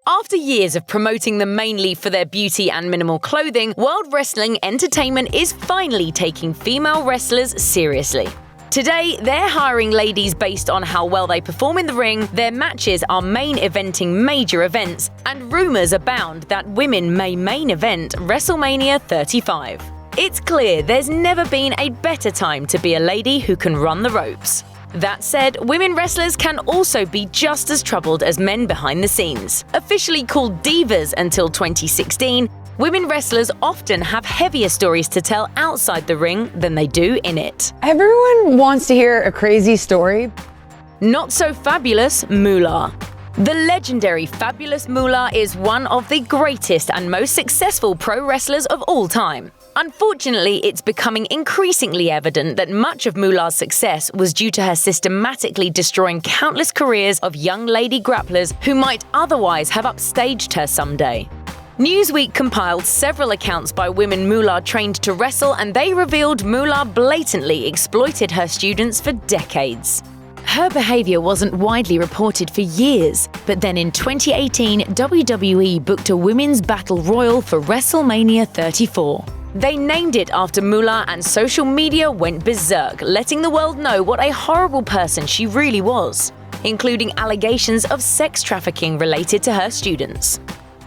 After years of promoting them mainly for their beauty and minimal clothing, World Wrestling Entertainment is finally taking female wrestlers seriously. Today, they're hiring ladies based on how well they perform in the ring, their matches are main eventing major events, and rumors abound that women may main event WrestleMania 35. It's clear there's never been a better time to be a lady who can run the ropes. That said, women wrestlers can also be just as troubled as men behind the scenes. Officially called divas until 2016, women wrestlers often have heavier stories to tell outside the ring than they do in it. Everyone wants to hear a crazy story. Not so fabulous Moolah. The legendary Fabulous Moolah is one of the greatest and most successful pro wrestlers of all time. Unfortunately, it's becoming increasingly evident that much of Moolah's success was due to her systematically destroying countless careers of young lady grapplers who might otherwise have upstaged her someday. Newsweek compiled several accounts by women Moolah trained to wrestle, and they revealed Moolah blatantly exploited her students for decades. Her behavior wasn't widely reported for years, but then in 2018, WWE booked a women's battle royal for WrestleMania 34. They named it after Moolah, and social media went berserk, letting the world know what a horrible person she really was, including allegations of sex trafficking related to her students.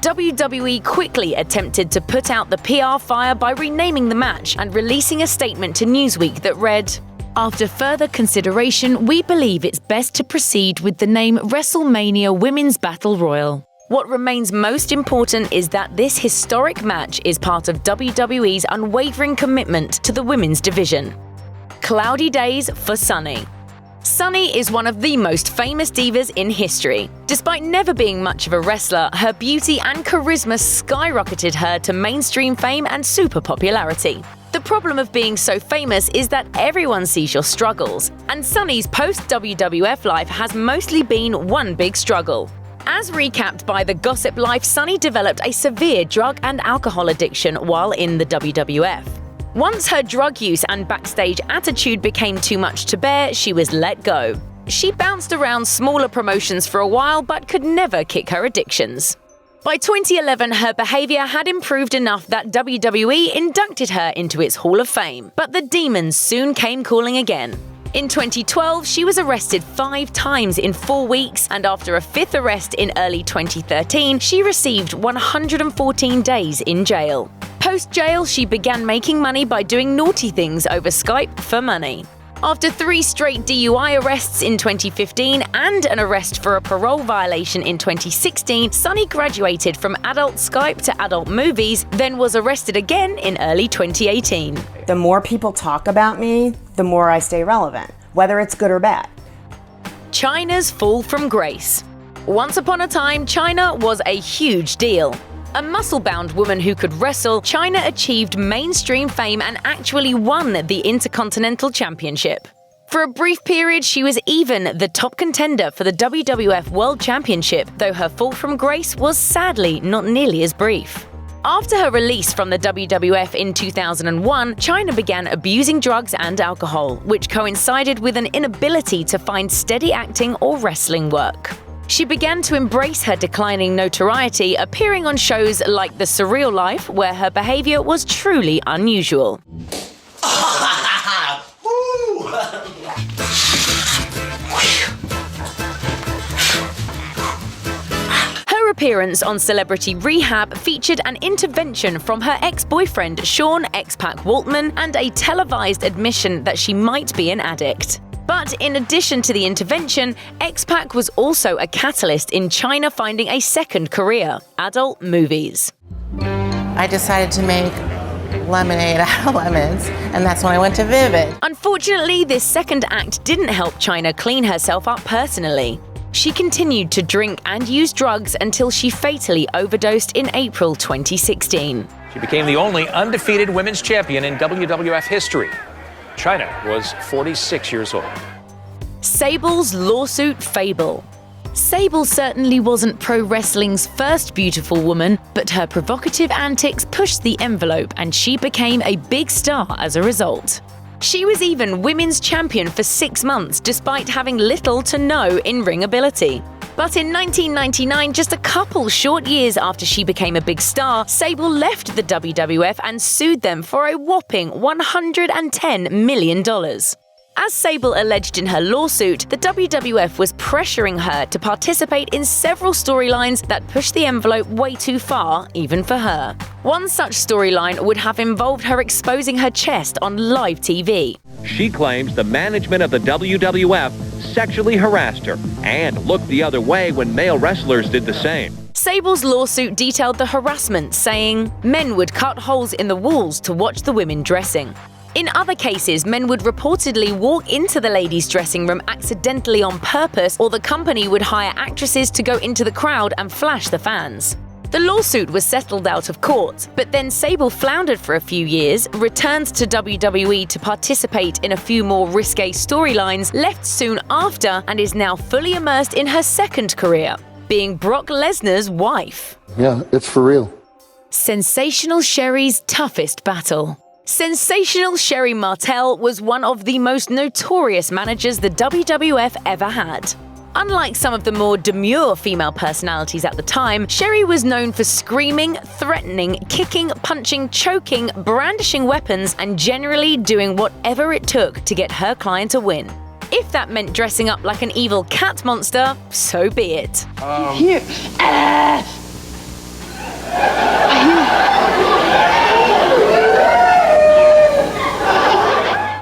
WWE quickly attempted to put out the PR fire by renaming the match and releasing a statement to Newsweek that read, "After further consideration, we believe it's best to proceed with the name WrestleMania Women's Battle Royal. What remains most important is that this historic match is part of WWE's unwavering commitment to the women's division." Cloudy days for Sunny. Sunny is one of the most famous divas in history. Despite never being much of a wrestler, her beauty and charisma skyrocketed her to mainstream fame and super popularity. The problem of being so famous is that everyone sees your struggles, and Sunny's post-WWF life has mostly been one big struggle. As recapped by The Gossip Life, Sunny developed a severe drug and alcohol addiction while in the WWF. Once her drug use and backstage attitude became too much to bear, she was let go. She bounced around smaller promotions for a while but could never kick her addictions. By 2011, her behavior had improved enough that WWE inducted her into its Hall of Fame, but the demons soon came calling again. In 2012, she was arrested 5 times in 4 weeks, and after a 5th arrest in early 2013, she received 114 days in jail. Post-jail, she began making money by doing naughty things over Skype for money. After 3 straight DUI arrests in 2015 and an arrest for a parole violation in 2016, Sunny graduated from adult Skype to adult movies, then was arrested again in early 2018. The more people talk about me, the more I stay relevant, whether it's good or bad. Chyna's fall from grace. Once upon a time, Chyna was a huge deal. A muscle-bound woman who could wrestle, Chyna achieved mainstream fame and actually won the Intercontinental Championship. For a brief period, she was even the top contender for the WWF World Championship, though her fall from grace was sadly not nearly as brief. After her release from the WWF in 2001, Chyna began abusing drugs and alcohol, which coincided with an inability to find steady acting or wrestling work. She began to embrace her declining notoriety, appearing on shows like The Surreal Life, where her behavior was truly unusual. Her appearance on Celebrity Rehab featured an intervention from her ex-boyfriend Sean X-Pac Waltman and a televised admission that she might be an addict. But in addition to the intervention, X-Pac was also a catalyst in Chyna finding a second career: adult movies. I decided to make lemonade out of lemons, and that's when I went to Vivid. Unfortunately, this second act didn't help Chyna clean herself up personally. She continued to drink and use drugs until she fatally overdosed in April 2016. She became the only undefeated women's champion in WWF history. Chyna was 46 years old. Sable's lawsuit fable. Sable certainly wasn't pro wrestling's first beautiful woman, but her provocative antics pushed the envelope and she became a big star as a result. She was even women's champion for 6 months despite having little to no in-ring ability. But in 1999, just a couple short years after she became a big star, Sable left the WWF and sued them for a whopping $110 million. As Sable alleged in her lawsuit, the WWF was pressuring her to participate in several storylines that pushed the envelope way too far, even for her. One such storyline would have involved her exposing her chest on live TV. She claims the management of the WWF sexually harassed her and looked the other way when male wrestlers did the same. Sable's lawsuit detailed the harassment, saying men would cut holes in the walls to watch the women dressing. In other cases, men would reportedly walk into the ladies' dressing room accidentally on purpose, or the company would hire actresses to go into the crowd and flash the fans. The lawsuit was settled out of court, but then Sable floundered for a few years, returned to WWE to participate in a few more risque storylines, left soon after, and is now fully immersed in her second career, being Brock Lesnar's wife. Yeah, it's for real. Sensational Sherri's toughest battle. Sensational Sherri Martel was one of the most notorious managers the WWF ever had. Unlike some of the more demure female personalities at the time, Sherri was known for screaming, threatening, kicking, punching, choking, brandishing weapons, and generally doing whatever it took to get her client a win. If that meant dressing up like an evil cat monster, so be it.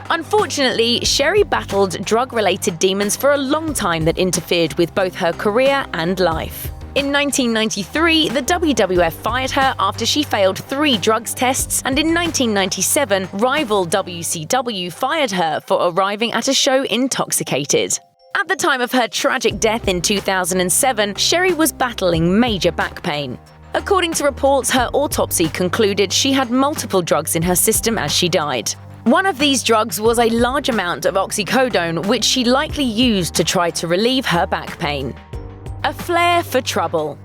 Unfortunately, Sherri battled drug-related demons for a long time that interfered with both her career and life. In 1993, the WWF fired her after she failed 3 drugs tests, and in 1997, rival WCW fired her for arriving at a show intoxicated. At the time of her tragic death in 2007, Sherri was battling major back pain. According to reports, her autopsy concluded she had multiple drugs in her system as she died. One of these drugs was a large amount of oxycodone, which she likely used to try to relieve her back pain. A Flair for trouble.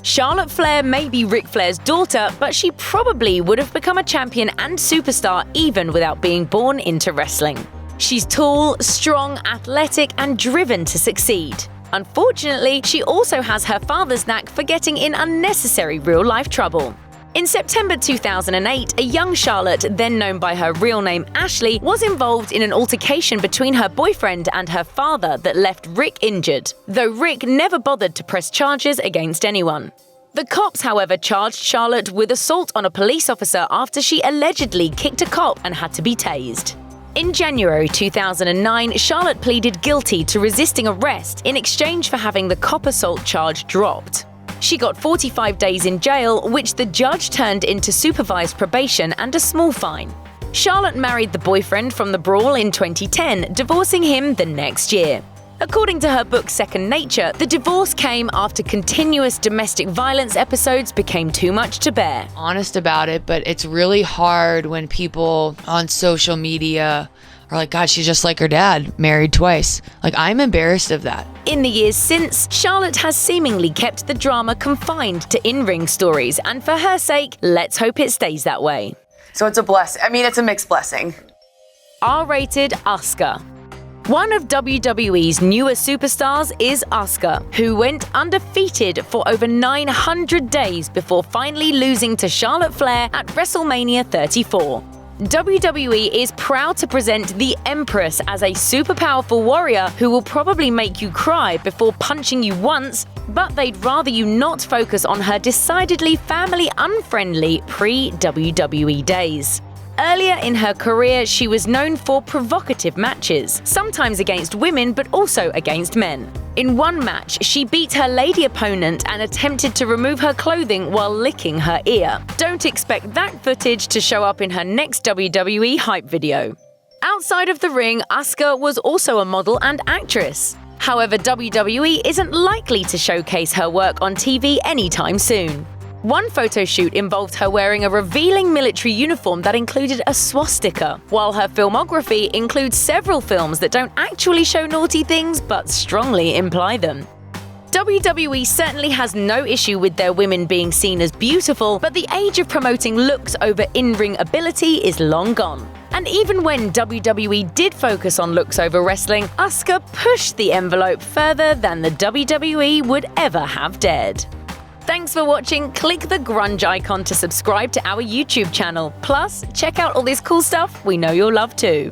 Charlotte Flair may be Ric Flair's daughter, but she probably would have become a champion and superstar even without being born into wrestling. She's tall, strong, athletic, and driven to succeed. Unfortunately, she also has her father's knack for getting in unnecessary real-life trouble. In September 2008, a young Charlotte, then known by her real name Ashley, was involved in an altercation between her boyfriend and her father that left Rick injured, though Rick never bothered to press charges against anyone. The cops, however, charged Charlotte with assault on a police officer after she allegedly kicked a cop and had to be tased. In January 2009, Charlotte pleaded guilty to resisting arrest in exchange for having the cop assault charge dropped. She got 45 days in jail, which the judge turned into supervised probation and a small fine. Charlotte married the boyfriend from the brawl in 2010, divorcing him the next year. According to her book Second Nature, the divorce came after continuous domestic violence episodes became too much to bear. Honest about it, but it's really hard when people on social media are like, God, she's just like her dad, married twice. Like, I'm embarrassed of that. In the years since, Charlotte has seemingly kept the drama confined to in-ring stories, and for her sake, let's hope it stays that way. So it's a blessing. I mean, it's a mixed blessing. R-rated Asuka. One of WWE's newer superstars is Asuka, who went undefeated for over 900 days before finally losing to Charlotte Flair at WrestleMania 34. WWE is proud to present the Empress as a super powerful warrior who will probably make you cry before punching you once, but they'd rather you not focus on her decidedly family-unfriendly pre-WWE days. Earlier in her career, she was known for provocative matches, sometimes against women but also against men. In one match, she beat her lady opponent and attempted to remove her clothing while licking her ear. Don't expect that footage to show up in her next WWE hype video. Outside of the ring, Asuka was also a model and actress. However, WWE isn't likely to showcase her work on TV anytime soon. One photo shoot involved her wearing a revealing military uniform that included a swastika, while her filmography includes several films that don't actually show naughty things but strongly imply them. WWE certainly has no issue with their women being seen as beautiful, but the age of promoting looks over in-ring ability is long gone. And even when WWE did focus on looks over wrestling, Asuka pushed the envelope further than the WWE would ever have dared. Thanks for watching. Click the grunge icon to subscribe to our YouTube channel. Plus, check out all this cool stuff we know you'll love too.